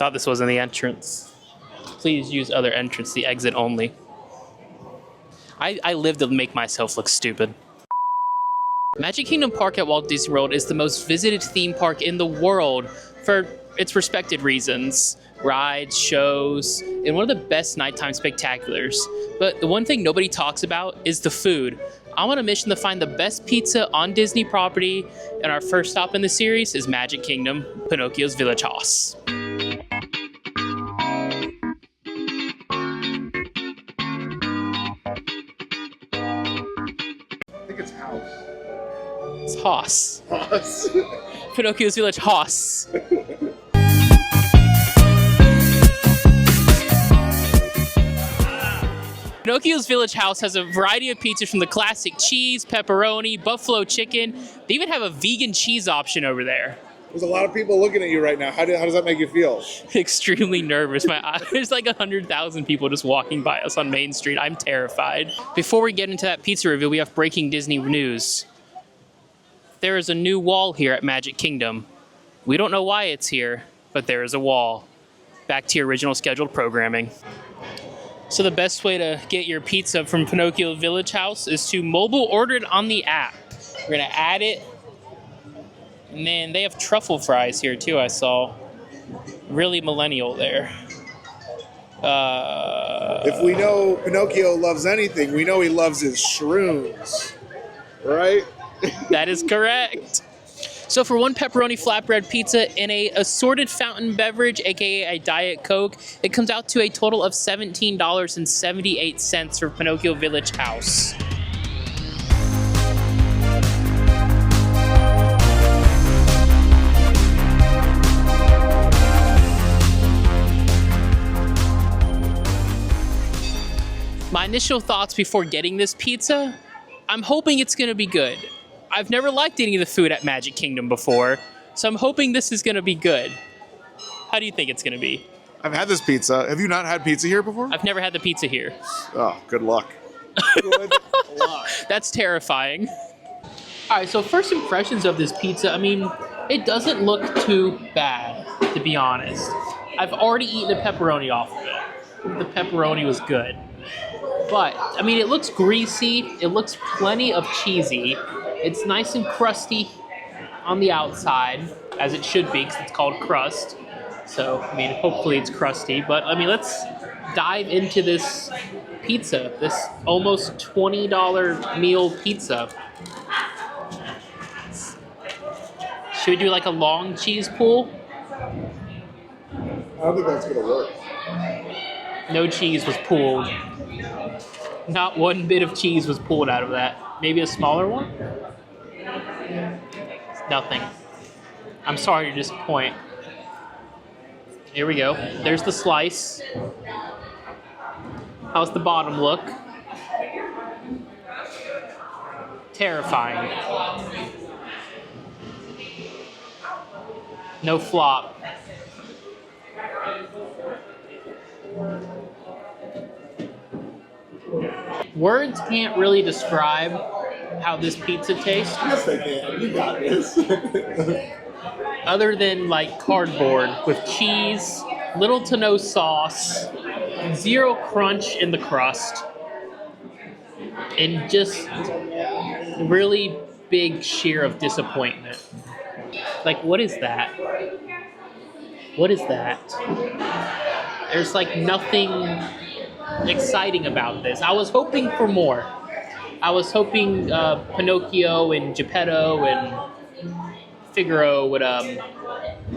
Thought this wasn't the entrance. Please use other entrance, the exit only. I live to make myself look stupid. Magic Kingdom Park at Walt Disney World is the most visited theme park in the world for its respected reasons. Rides, shows, and one of the best nighttime spectaculars. But the one thing nobody talks about is the food. I'm on a mission to find the best pizza on Disney property, and our first stop in the series is Magic Kingdom, Pinocchio's Village Haus. I think it's Haus. It's Haus. Haus. Pinocchio's Village Haus. Pinocchio's Village Haus has a variety of pizzas from the classic cheese, pepperoni, buffalo chicken. They even have a vegan cheese option over there. There's a lot of people looking at you right now. How does that make you feel? Extremely nervous. There's like 100,000 people just walking by us on Main Street. I'm terrified. Before we get into that pizza review, we have breaking Disney news. There is a new wall here at Magic Kingdom. We don't know why it's here, but there is a wall. Back to your original scheduled programming. So the best way to get your pizza from Pinocchio Village Haus is to mobile order it on the app. We're gonna add it. And then they have truffle fries here too, I saw. Really millennial there. If we know Pinocchio loves anything, we know he loves his shrooms. Right? That is correct. So for one pepperoni flatbread pizza and a assorted fountain beverage, aka a Diet Coke, it comes out to a total of $17.78 for Pinocchio Village Haus. My initial thoughts before getting this pizza, I'm hoping it's gonna be good. I've never liked any of the food at Magic Kingdom before, so I'm hoping this is gonna be good. How do you think it's gonna be? I've had this pizza. Have you not had pizza here before? I've never had the pizza here. Oh, good luck. Good luck. That's terrifying. All right, so first impressions of this pizza, I mean, it doesn't look too bad, to be honest. I've already eaten the pepperoni off of it. The pepperoni was good. But, I mean, it looks greasy. It looks plenty of cheesy. It's nice and crusty on the outside, as it should be, because it's called crust. So, I mean, hopefully it's crusty. But, I mean, let's dive into this pizza, this almost $20 meal pizza. Should we do like a long cheese pull? I don't think that's going to work. No cheese was pulled. Not one bit of cheese was pulled out of that. Maybe a smaller one? Nothing. I'm sorry to disappoint. Here we go. There's the slice. How's the bottom look? Terrifying. No flop. Words can't really describe how this pizza tastes. Yes, they can. You got this. Other than like cardboard with cheese, little to no sauce, zero crunch in the crust, and just really big sheer of disappointment. Like, what is that? What is that? There's like nothing exciting about this. I was hoping for more. I was hoping Pinocchio and Geppetto and Figaro would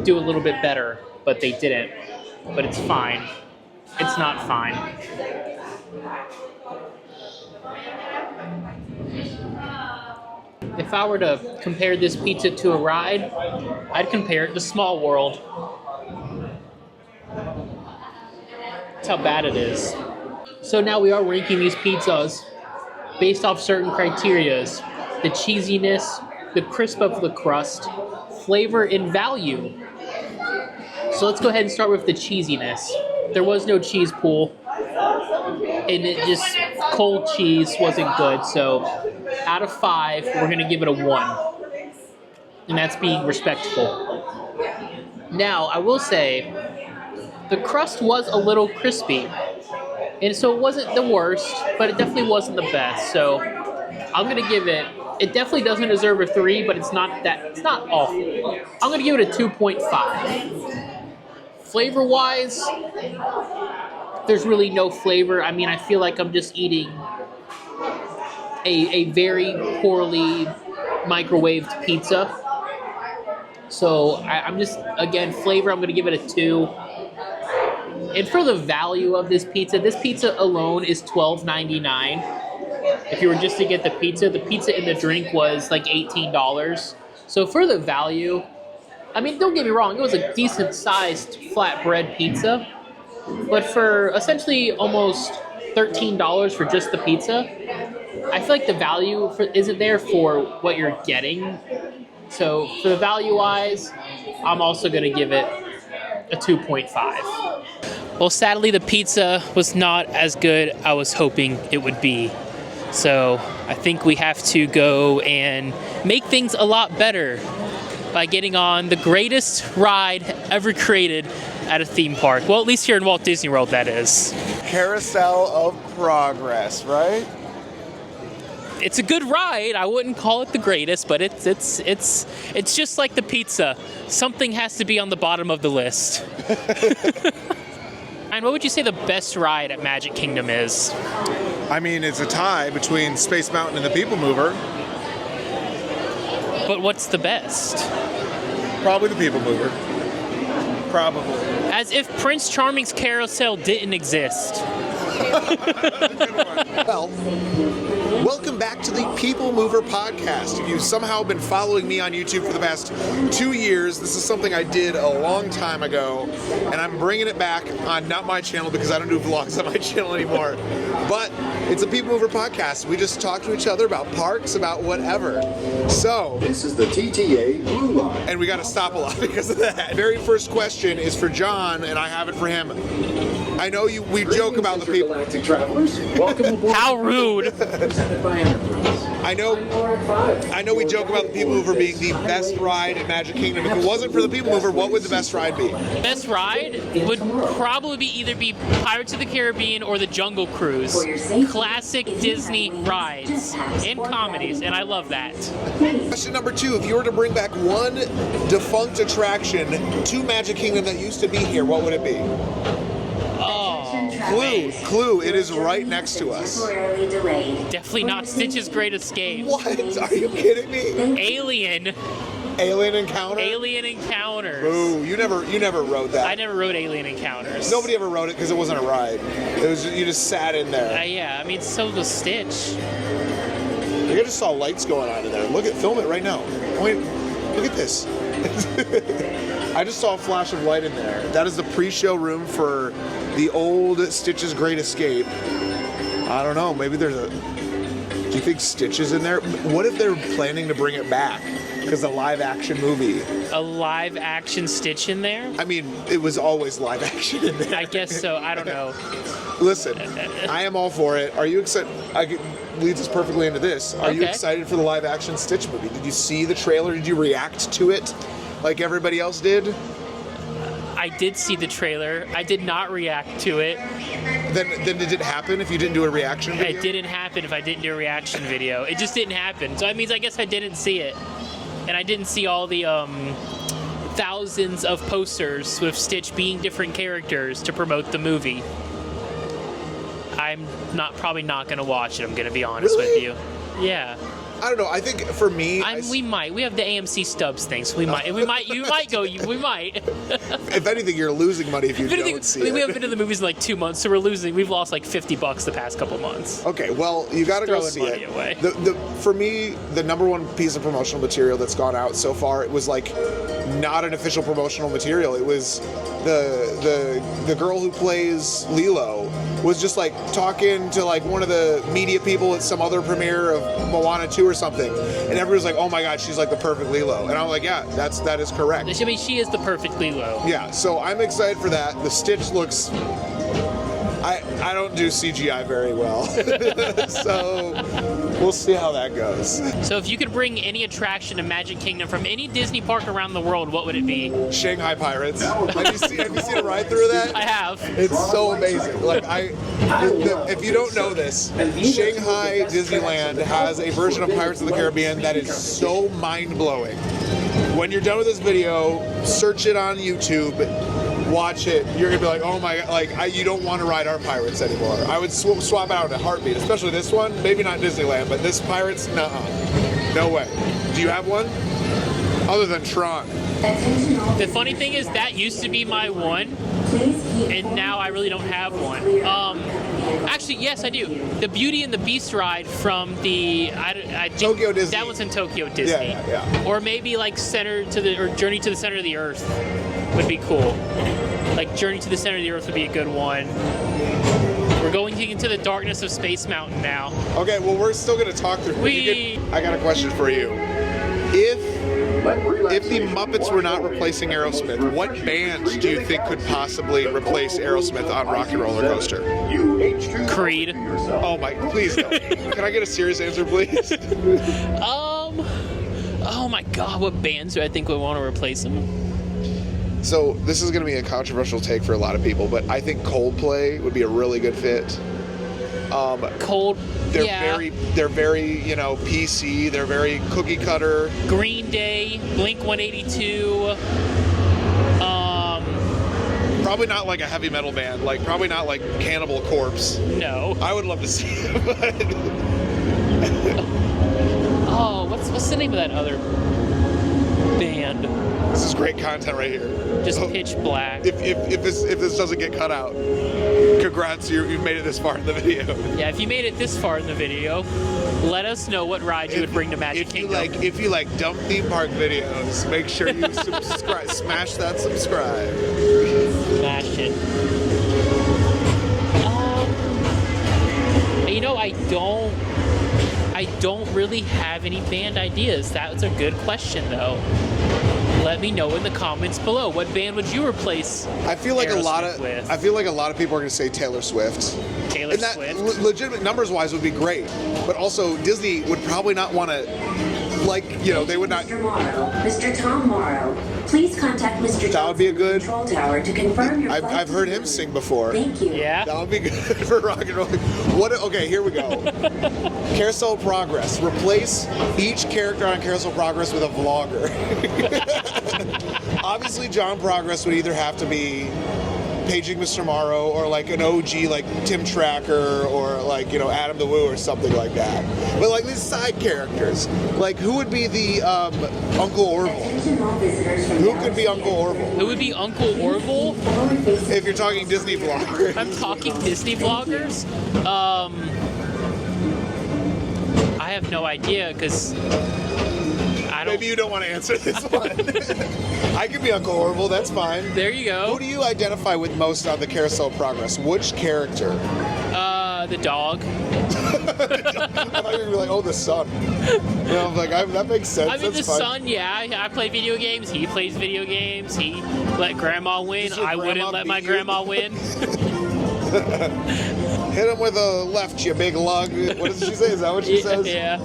do a little bit better, but they didn't. But it's fine. It's not fine. If I were to compare this pizza to a ride, I'd compare it to Small World. That's how bad it is. So now we are ranking these pizzas based off certain criterias. The cheesiness, the crisp of the crust, flavor, and value. So let's go ahead and start with the cheesiness. There was no cheese pool, and it just, cold cheese wasn't good. So out of 5, we're gonna give it a 1. And that's being respectful. Now, I will say, the crust was a little crispy. And so it wasn't the worst, but it definitely wasn't the best. So I'm going to give it, it definitely doesn't deserve a 3, but it's not awful. I'm going to give it a 2.5. Flavor-wise, there's really no flavor. I mean, I feel like I'm just eating a very poorly microwaved pizza. So I'm just, again, flavor, I'm going to give it a 2. And for the value of this pizza alone is $12.99. If you were just to get the pizza and the drink was like $18. So for the value, I mean, don't get me wrong, it was a decent-sized flatbread pizza. But for essentially almost $13 for just the pizza, I feel like the value isn't there for what you're getting. So for the value-wise, I'm also going to give it a 2.5. Well, sadly, the pizza was not as good as I was hoping it would be. So I think we have to go and make things a lot better by getting on the greatest ride ever created at a theme park. Well, at least here in Walt Disney World, that is. Carousel of Progress, right? It's a good ride. I wouldn't call it the greatest, but it's just like the pizza. Something has to be on the bottom of the list. And what would you say the best ride at Magic Kingdom is? I mean, it's a tie between Space Mountain and the People Mover. But what's the best? Probably the People Mover. Probably. As if Prince Charming's carousel didn't exist. Well, welcome back to the People Mover podcast. If you've somehow been following me on YouTube for the past 2 years, this is something I did a long time ago, and I'm bringing it back on not my channel because I don't do vlogs on my channel anymore. But it's a People Mover podcast. We just talk to each other about parks, about whatever. So this is the TTA Blue Line. And we got to stop a lot because of that. Very first question is for John, and I have it for him. I know we joke about the people. Galactic travelers, welcome aboard. How rude! Presented by Enterprise. I know we joke about the People Mover being the best ride at Magic Kingdom. If it wasn't for the People Mover, what would the best ride be? Best ride would probably either be Pirates of the Caribbean or the Jungle Cruise. Classic Disney rides and comedies, and I love that. Question number 2, if you were to bring back one defunct attraction to Magic Kingdom that used to be here, what would it be? Clue, it is right next to us. Definitely not Stitch's Great Escape. What? Are you kidding me? Alien Encounter? Alien Encounters. Ooh, you never rode that. I never rode Alien Encounters. Nobody ever rode it because it wasn't a ride. It was you just sat in there. Yeah, I mean, so was Stitch. I just saw lights going on in there. Film it right now. Wait, look at this. I just saw a flash of light in there. That is the pre-show room for the old Stitch's Great Escape. I don't know, maybe there's do you think Stitch is in there? What if they're planning to bring it back? Because a live action movie. A live action Stitch in there? I mean, it was always live action in there. I guess so, I don't know. Listen, I am all for it. Are you excited? Leads us perfectly into this. Are you excited for the live action Stitch movie? Did you see the trailer? Did you react to it like everybody else did? I did see the trailer. I did not react to it. Then did it happen if you didn't do a reaction video? It didn't happen if I didn't do a reaction video. It just didn't happen. So that means I guess I didn't see it. And I didn't see all the thousands of posters with Stitch being different characters to promote the movie. I'm probably not going to watch it, I'm going to be honest with you. Yeah. I don't know. I think for me, we might. We have the AMC Stubs thing, so we might. You might go. We might. If anything, you're losing money if you don't see it. We haven't been to the movies in like 2 months, so we've lost like $50 the past couple months. Okay, well, you got to go see it. Away. For me, the number one piece of promotional material that's gone out so far, it was like not an official promotional material. It was the girl who plays Lilo was just like talking to like one of the media people at some other premiere of Moana 2 or something, and everyone's like, "Oh my God, she's like the perfect Lilo," and I'm like, "Yeah, that is correct." I mean, she is the perfect Lilo. Yeah, so I'm excited for that. The Stitch looks. I don't do CGI very well, so We'll see how that goes. So if you could bring any attraction to Magic Kingdom from any Disney park around the world, what would it be? Shanghai Pirates. Have you seen a ride through that? I have. It's so amazing. Like if you don't know this, Shanghai Disneyland has a version of Pirates of the Caribbean that is so mind-blowing. When you're done with this video, search it on YouTube, watch it. You're gonna be like, oh my, you don't want to ride our Pirates anymore. I would swap out in a heartbeat, especially this one. Maybe not Disneyland, but this Pirates, nuh-uh. No way. Do you have one? Other than Tron. The funny thing is that used to be my one, and now I really don't have one. Actually, yes, I do. The Beauty and the Beast ride from the I think Tokyo Disney. That one's in Tokyo Disney. Yeah. Or maybe like Journey to the Center of the Earth would be cool. Like Journey to the Center of the Earth would be a good one. We're going into the darkness of Space Mountain now. Okay, well we're still gonna talk through. I got a question for you. If the Muppets were not replacing Aerosmith, what band do you think could possibly replace Aerosmith on Rock and Roller Coaster? Creed. Oh my, please no. Can I get a serious answer, please? Oh my God, what bands do I think would want to replace them? So this is going to be a controversial take for a lot of people, but I think Coldplay would be a really good fit. They're very, PC. They're very cookie cutter. Green Day, Blink 182. Probably not like a heavy metal band. Probably not like Cannibal Corpse. No. I would love to see it, but oh, what's the name of that other band? This is great content right here. Just Pitch Black. If this doesn't get cut out, congrats, you've made it this far in the video. Yeah, if you made it this far in the video, let us know what ride you would bring to Magic Kingdom. If you like dumb theme park videos, make sure you subscribe. Smash that subscribe. Smash it. I don't really have any band ideas. That's a good question, though. Let me know in the comments below. What band would you replace? I feel like a lot of people are going to say Taylor Swift. Taylor Swift. Legitimate numbers-wise would be great, but also Disney would probably not want to. They would not. Mr. Tom Morrow, please contact Mr. That would be a good control tower to confirm your flight I've heard him sing before. Thank you. Yeah. That would be good for rock and roll. Okay, here we go. Carousel Progress. Replace each character on Carousel Progress with a vlogger. Obviously, John Progress would either have to be Paging Mr. Morrow or like an OG like Tim Tracker or Adam the Woo or something like that. But these side characters, who would be the Uncle Orville? Who could be Uncle Orville? Who would be Uncle Orville? If you're talking Disney vloggers. I'm talking Disney vloggers. I have no idea because Maybe you don't want to answer this one. I could be Uncle Orville, that's fine. There you go. Who do you identify with most on the Carousel Progress? Which character? The dog. I thought you were like, oh, the son. That makes sense. I mean, that's the fine. son, yeah. I play video games. He plays video games. He let Grandma win. I wouldn't let my grandma win. Hit him with a left, you big lug. What does she say? Is that what she says? Yeah.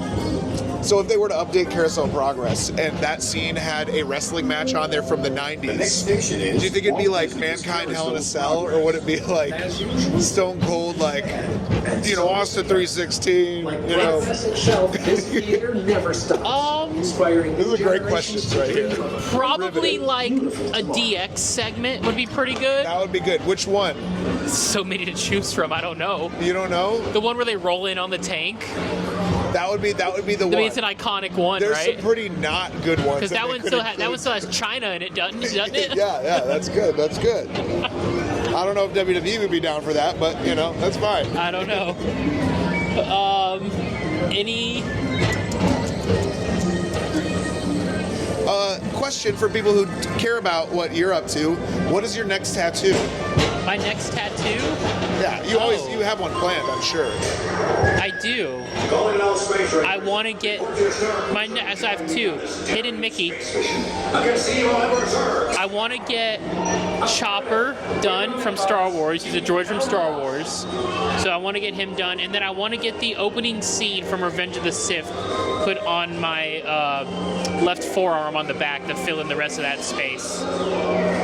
So if they were to update Carousel Progress and that scene had a wrestling match on there from the 90s, The next station is do you think it'd be like Walt Disney Mankind Hell in a Carousel Cell, or would it be like As usual. Stone Cold, Austin 316, Breakfast shelf, this theater never stops. Inspiring This is a great generations question right here. Probably Riveting. like a DX segment would be pretty good. That would be good. Which one? So many to choose from. I don't know. You don't know? The one where they roll in on the tank. That would be the I one. mean, it's an iconic one, There's right? some pretty not good ones. Because that they one could still include. has China in it, doesn't it? yeah, that's good. That's good. I don't know if WWE would be down for that, but that's fine. I don't know. Any question for people who care about what you're up to. What is your next tattoo? My next tattoo? Yeah, you have one planned, I'm sure. I do. I want to get so I have two. Hidden Mickey. I want to get Chopper done from Star Wars. He's a droid from Star Wars. So I want to get him done, and then I want to get the opening scene from Revenge of the Sith put on my left forearm on the back to fill in the rest of that space.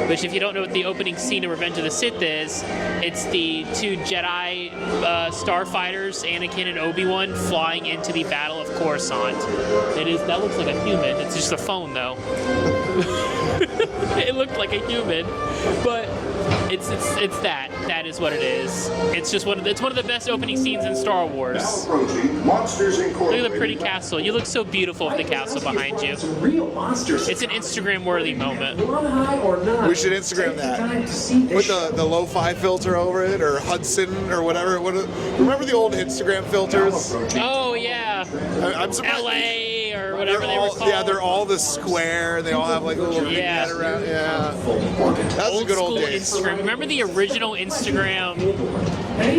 Which, if you don't know what the opening scene of Revenge of the Sith is, it's the two Jedi starfighters, Anakin and Obi-Wan, flying into the Battle of Coruscant. That looks like a human. It's just a phone, though. It looked like a human, but it's that. That is what it is. It's just one of the best opening scenes in Star Wars. Look at the pretty castle. You look so beautiful with the castle behind you. It's an Instagram-worthy moment. We should Instagram that with the lo-fi filter over it, or Hudson, or whatever. Remember the old Instagram filters? Oh yeah. I'm surprised. LA or whatever they were called. Yeah, they're all the square. They all have like a little vignette around. Yeah, that was the good old days. Instagram. Remember the original Instagram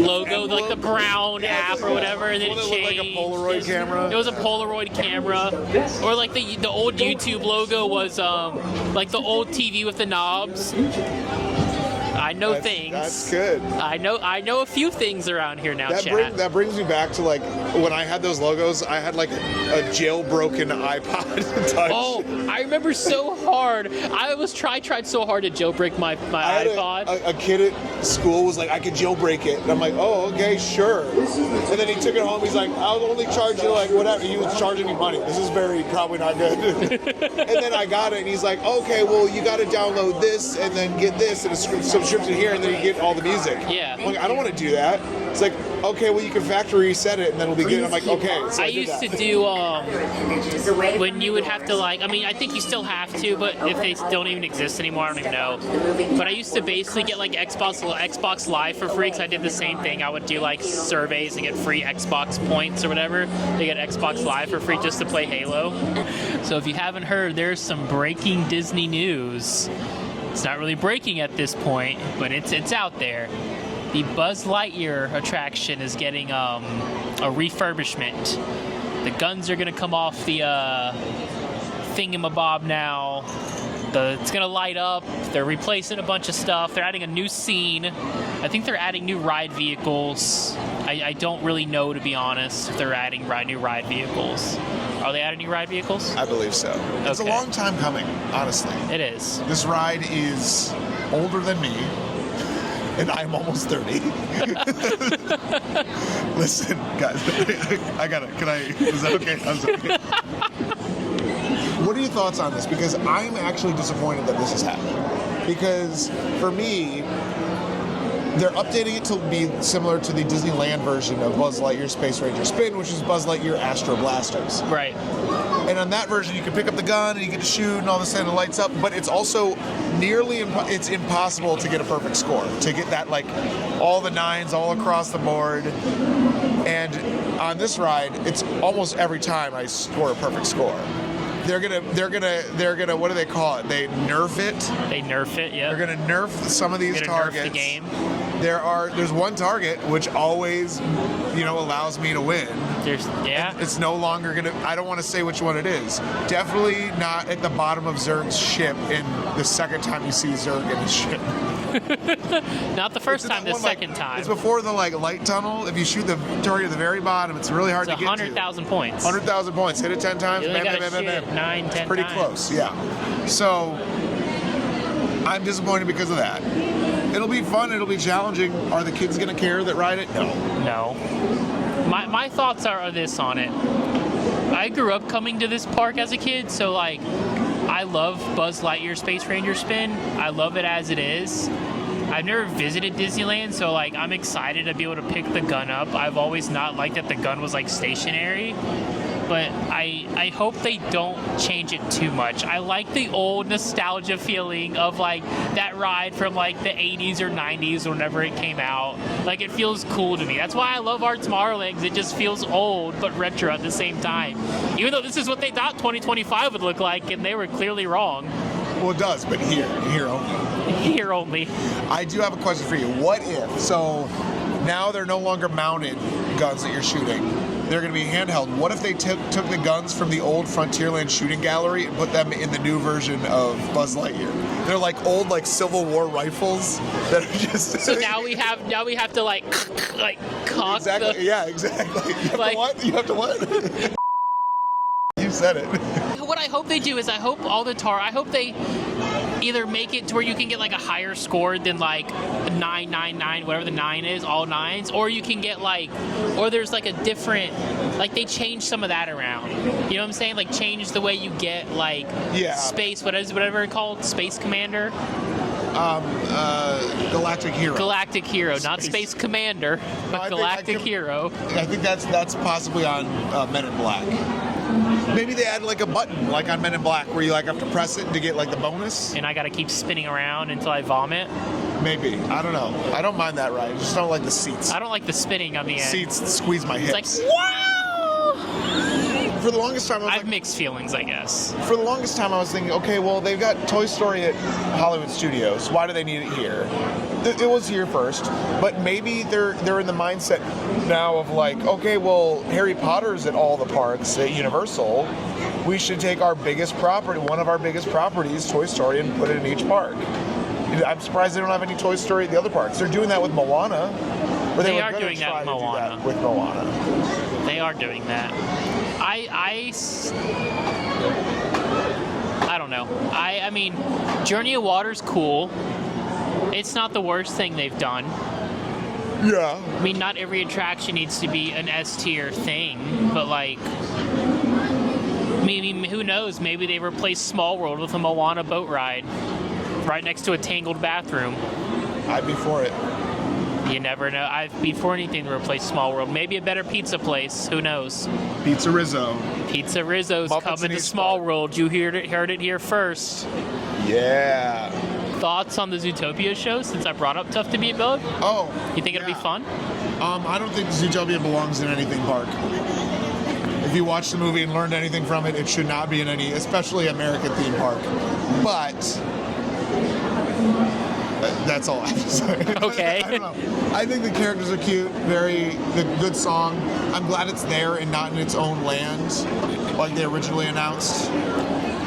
logo, like the brown app or whatever, and then it changed. Like a Polaroid camera. It was a Polaroid camera, or like the old YouTube logo was like the old TV with the knobs. I know things. That's good. I know a few things around here now, chat. That brings me back to like when I had those logos. I had like a jailbroken iPod Touch. Oh, I remember so hard. I tried so hard to jailbreak my iPod. A kid at school was like, I could jailbreak it, and I'm like, oh, okay, sure. And then he took it home. He's like, I'll only charge you like whatever. He was charging me money. This is probably not good. And then I got it, and he's like, okay, well, you got to download this and then get this and a subscription here, and then you get all the music. Yeah. I'm like, I don't want to do that. It's like, okay, well, you can factory reset it, and then we'll be good. I'm like, okay. So I used to do when you would have to like. I mean, I think you still have to, but if they don't even exist anymore, I don't even know. But I used to basically get like Xbox Live for free, because I did the same thing. I would do like surveys and get free Xbox points or whatever. They get Xbox Live for free just to play Halo. So if you haven't heard, there's some breaking Disney news. It's not really breaking at this point, but it's out there. The Buzz Lightyear attraction is getting a refurbishment. The guns are gonna come off the thingamabob now. It's gonna light up. They're replacing a bunch of stuff. They're adding a new scene. I think they're adding new ride vehicles. I don't really know, to be honest, if they're adding new ride vehicles. Are they adding new ride vehicles? I believe so. It's a long time coming, honestly. It is. This ride is older than me, and I'm almost 30. Listen, guys, I got it. Is that okay? Okay. What are your thoughts on this? Because I'm actually disappointed that this is happening. Because for me, they're updating it to be similar to the Disneyland version of Buzz Lightyear Space Ranger Spin, which is Buzz Lightyear Astro Blasters. Right. And on that version, you can pick up the gun and you get to shoot and all this, and it lights up. But it's also it's impossible to get a perfect score, to get that like all the nines all across the board. And on this ride, it's almost every time I score a perfect score. They're gonna what do they call it? They nerf it. They nerf it, yeah. They're gonna nerf some of these targets. Nerf the game. There's one target which always, allows me to win. It's no longer I don't want to say which one it is. Definitely not at the bottom of Zurg's ship in the second time you see Zurg in his ship. Not the first time, the second time. It's before the light tunnel. If you shoot the target at the very bottom, it's really hard to get to. 100,000 points. 100,000 points. Hit it 10 times. You only Bam, gotta bam, bam, bam, shoot 9, 10 pretty times. close, yeah. So I'm disappointed because of that. It'll be fun. It'll be challenging. Are the kids going to care that ride it? No. My thoughts are this on it. I grew up coming to this park as a kid, so like I love Buzz Lightyear Space Ranger Spin. I love it as it is. I've never visited Disneyland, so like I'm excited to be able to pick the gun up. I've always not liked that the gun was like stationary. but I hope they don't change it too much. I like the old nostalgia feeling of like that ride from like the 80s or 90s or whenever it came out. Like it feels cool to me. That's why I love Art Tomorrowland, 'cause it just feels old but retro at the same time. Even though this is what they thought 2025 would look like, and they were clearly wrong. Well, it does, but here only. Here only. I do have a question for you. What if, so now they're no longer mounted guns that you're shooting. They're going to be handheld. What if they took the guns from the old Frontierland shooting gallery and put them in the new version of Buzz Lightyear? They're like old, like Civil War rifles that are just. So now we have to like cock exactly. the. Yeah, exactly. You have Like- to what? You have to what? You said it. What I hope they do is I hope they either make it to where you can get like a higher score than like 999, whatever the 9 is, all 9s, or you can get like, or there's like a different, like they change some of that around. You know what I'm saying? Like change the way you get like space, whatever it's called, Space Commander. Galactic Hero. Galactic Hero, not Space Commander, but Galactic Hero. I think that's possibly on Men in Black. Maybe they add like a button, like on Men in Black, where you like have to press it to get like the bonus. And I gotta keep spinning around until I vomit. Maybe. I don't know. I don't mind that ride. I just don't like the seats. I don't like the spinning on the end. Seats squeeze my hips. It's like, wow! For the longest time, I have mixed feelings, I guess. For the longest time, I was thinking, okay, well, they've got Toy Story at Hollywood Studios. Why do they need it here? It was here first, but maybe they're in the mindset now of like, okay, well, Harry Potter's at all the parks at Universal. We should take our biggest property, one of our biggest properties, Toy Story, and put it in each park. I'm surprised they don't have any Toy Story at the other parks. They're doing that with Moana. They are doing that with Moana. They are doing that. I don't know. I mean, Journey of Water's cool. It's not the worst thing they've done. Yeah. I mean, not every attraction needs to be an S-tier thing, but like, maybe, who knows? Maybe they replace Small World with a Moana boat ride right next to a Tangled bathroom. I'd be for it. You never know. I'd be for anything to replace Small World. Maybe a better pizza place. Who knows? Pizza Rizzo. Pizza Rizzo's Muppets coming to East Small Park. World. You heard it here first. Yeah. Thoughts on the Zootopia show since I brought up Tough to Be About? Oh. You think it'll be fun? I don't think Zootopia belongs in anything park. If you watched the movie and learned anything from it, it should not be in any, especially American theme park. But that's all I have to say. Okay. I don't know. I think the characters are cute. Good song. I'm glad it's there and not in its own land, like they originally announced.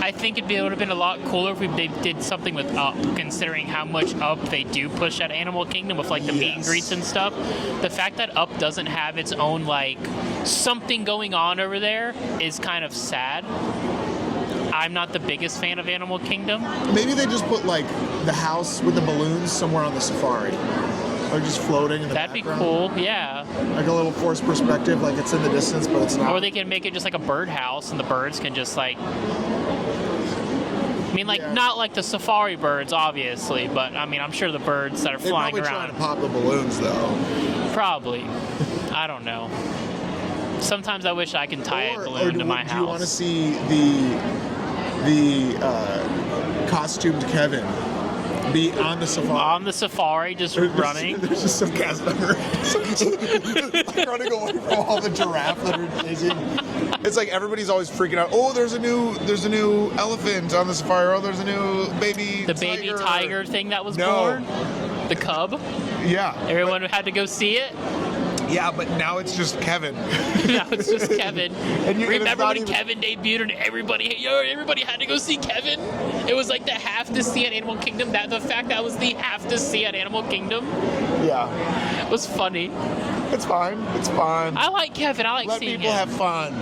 I think it would have been a lot cooler if they did something with Up, considering how much Up they do push at Animal Kingdom with like the meet and greets and stuff. The fact that Up doesn't have its own like something going on over there is kind of sad. I'm not the biggest fan of Animal Kingdom. Maybe they just put like the house with the balloons somewhere on the safari. Like just floating in the That'd background. be cool, yeah. Like a little forced perspective, like it's in the distance, but it's not. Or they can make it just like a birdhouse, and the birds can just like. I mean, like not like the safari birds, obviously, but I mean, I'm sure the birds that are flying They're around. probably trying to pop the balloons, though. Probably. I don't know. Sometimes I wish I can tie a balloon to my house. Do you want to see the costumed Kevin be on the safari? On the safari, just running. There's just some cast member like running away from all the giraffe that are chasing. It's like everybody's always freaking out. Oh, there's a new elephant on the safari. Oh, there's a new baby. The baby tiger thing that was No. born. The cub. Yeah. Everyone had to go see it. Yeah, but now it's just Kevin. Now it's just Kevin. And it's Remember not when even- Kevin debuted and everybody had to go see Kevin? It was like the have to see at Animal Kingdom. The fact that was the have to see at Animal Kingdom Yeah. was funny. It's fine. It's fine. I like Kevin. I like Let seeing people him. have fun.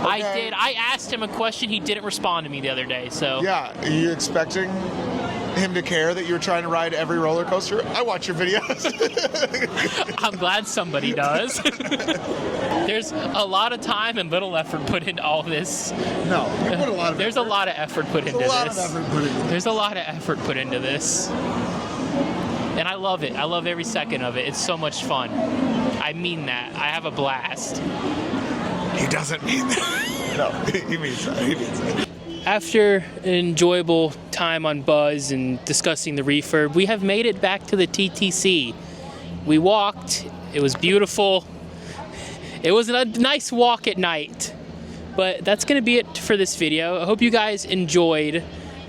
I Okay? did. I asked him a question. He didn't respond to me the other day. So Yeah. Are you expecting him to care that you're trying to ride every roller coaster? I watch your videos. I'm glad somebody does. There's a lot of time and little effort put into all this. No, you put a lot of There's a lot of effort put into a lot this. of effort put into There's a lot of effort put into this. And I love it. I love every second of it. It's so much fun. I mean that. I have a blast. He doesn't mean that. No, he means that. He means that. After an enjoyable time on Buzz and discussing the refurb, we have made it back to the TTC. We walked. It was beautiful. It was a nice walk at night. But that's going to be it for this video. I hope you guys enjoyed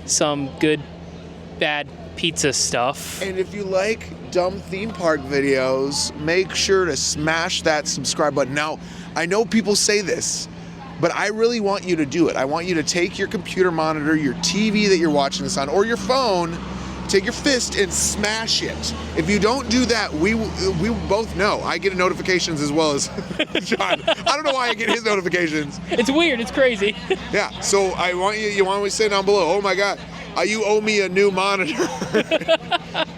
some good, bad pizza stuff. And if you like dumb theme park videos, make sure to smash that subscribe button. Now, I know people say this, but I really want you to do it. I want you to take your computer monitor, your TV that you're watching this on, or your phone, take your fist and smash it. If you don't do that, we both know. I get notifications as well as John. I don't know why I get his notifications. It's weird. It's crazy. Yeah, so I want you want me to say down below, oh my God, you owe me a new monitor.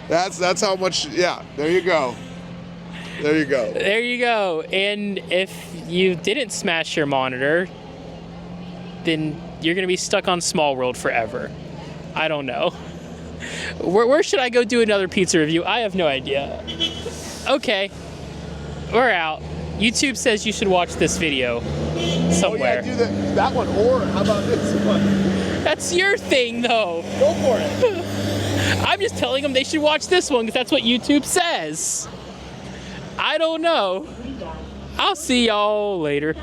That's how much, yeah, there you go. There you go. There you go. And if you didn't smash your monitor, then you're going to be stuck on Small World forever. I don't know. Where should I go do another pizza review? I have no idea. Okay, we're out. YouTube says you should watch this video somewhere. Oh yeah, do that one, or how about this one? That's your thing, though. Go for it. I'm just telling them they should watch this one because that's what YouTube says. I don't know. I'll see y'all later.